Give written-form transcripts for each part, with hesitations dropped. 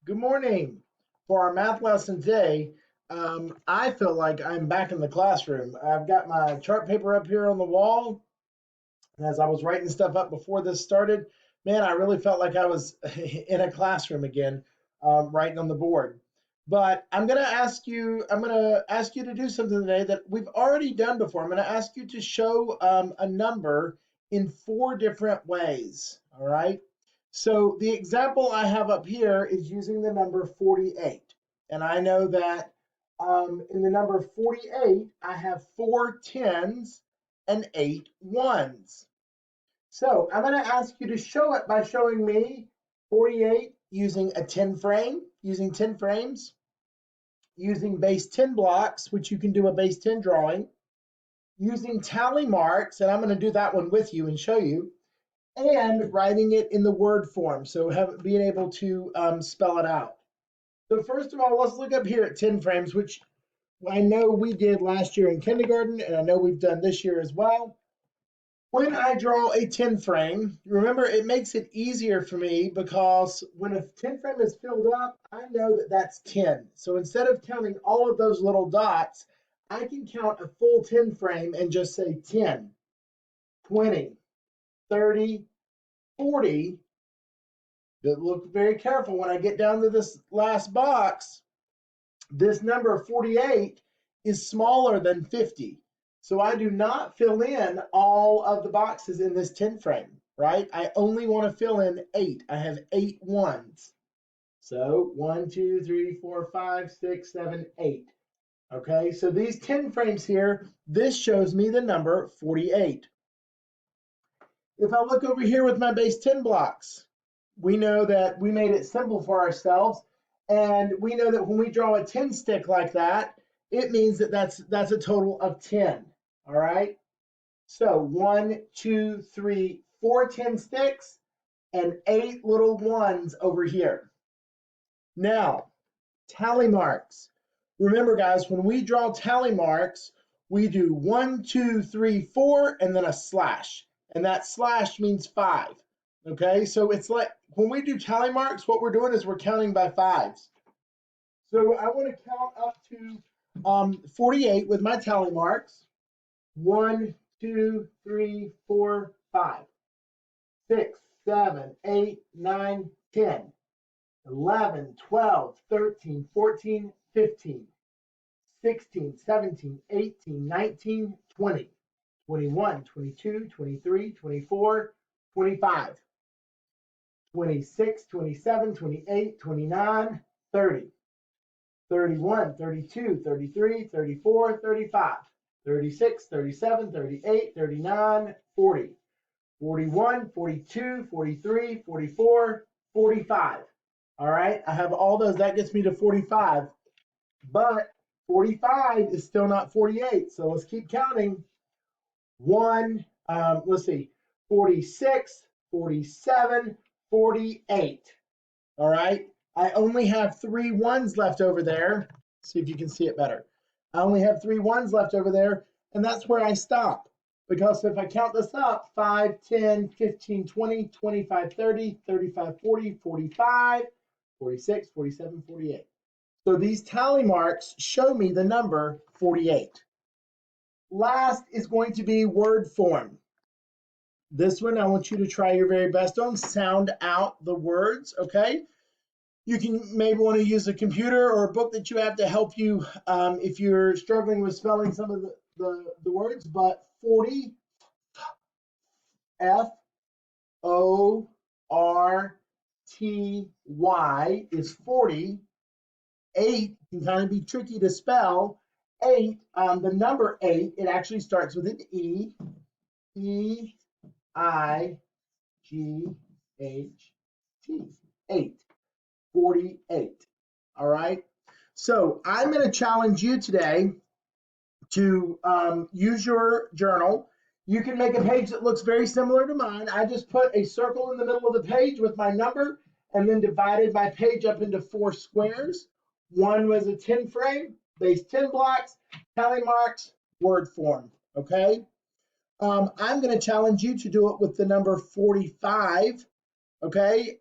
Good morning. For our math lesson today, I feel like I'm back in the classroom. I've got my chart paper up here on the wall. And as I was writing stuff up before this started, man, I really felt like I was in a classroom again, writing on the board. But I'm gonna ask you to do something today that we've already done before. I'm gonna ask you to show a number in four different ways. All right. So the example I have up here is using the number 48. And I know that in the number 48, I have four tens and eight ones. So I'm going to ask you to show it by showing me 48 using a 10 frame, using 10 frames, using base 10 blocks, which you can do a base 10 drawing, using tally marks, and I'm going to do that one with you and show you, and writing it in the word form, so being able to spell it out. So first of all, let's look up here at 10 frames, which I know we did last year in kindergarten, and I know we've done this year as well. When I draw a 10 frame, remember it makes it easier for me because when a 10 frame is filled up, I know that that's 10. So instead of counting all of those little dots, I can count a full 10 frame and just say 10, 20, 30, 40. But look very careful when I get down to this last box. This number 48 is smaller than 50. So I do not fill in all of the boxes in this 10 frame, right? I only want to fill in 8. I have 8 ones. So 1, 2, 3, 4, 5, 6, 7, 8. Okay, so these 10 frames here, this shows me the number 48. If I look over here with my base 10 blocks, we know that we made it simple for ourselves. And we know that when we draw a 10 stick like that, it means that that's a total of 10. All right. So 1, 2, 3, 4 10 sticks and 8 little ones over here. Now, tally marks. Remember, guys, when we draw tally marks, we do 1, 2, 3, 4, and then a slash. And that slash means 5. Okay, so it's like when we do tally marks, what we're doing is we're counting by fives. So I want to count up to 48 with my tally marks. 1, 2, 3, 4, 5, 6, 7, 8, 9, 10, 11, 12, 13, 14, 15, 16, 17, 18, 19, 20, 21, 22, 23, 24, 25, 26, 27, 28, 29, 30, 31, 32, 33, 34, 35, 36, 37, 38, 39, 40, 41, 42, 43, 44, 45. All right, I have all those. That gets me to 45. But 45 is still not 48. So let's keep counting. Let's see, 46, 47, 48. All right. I only have 3 ones left over there. See if you can see it better. I only have 3 ones left over there, and that's where I stop. Because if I count this up, 5, 10, 15, 20, 25, 30, 35, 40, 45, 46, 47, 48. So these tally marks show me the number 48. Last is going to be word form. This one I want you to try your very best on. Sound out the words, okay? You can maybe want to use a computer or a book that you have to help you if you're struggling with spelling some of the words. But 40, F O R T Y is 40. 8 can kind of be tricky to spell. 8, the number 8, it actually starts with an E. E I G H T. 8. 48. All right. So I'm going to challenge you today to use your journal. You can make a page that looks very similar to mine. I just put a circle in the middle of the page with my number and then divided my page up into 4 squares. One was a 10 frame, base 10 blocks, tally marks, word form. Okay. I'm going to challenge you to do it with the number 45. Okay.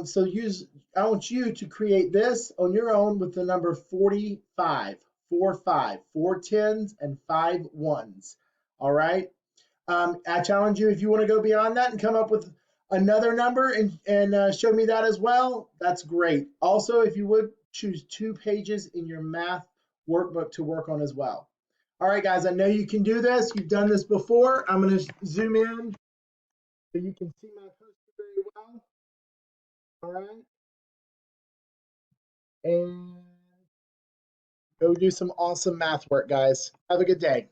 So use want you to create this on your own with the number 45, 4 tens, and 5 ones. All right. I challenge you if you want to go beyond that and come up with another number and show me that as well. That's great. Also, if you would choose 2 pages in your math workbook to work on as well. All right, guys, I know you can do this. You've done this before. I'm going to zoom in so you can see my poster very well. All right. And go do some awesome math work, guys. Have a good day.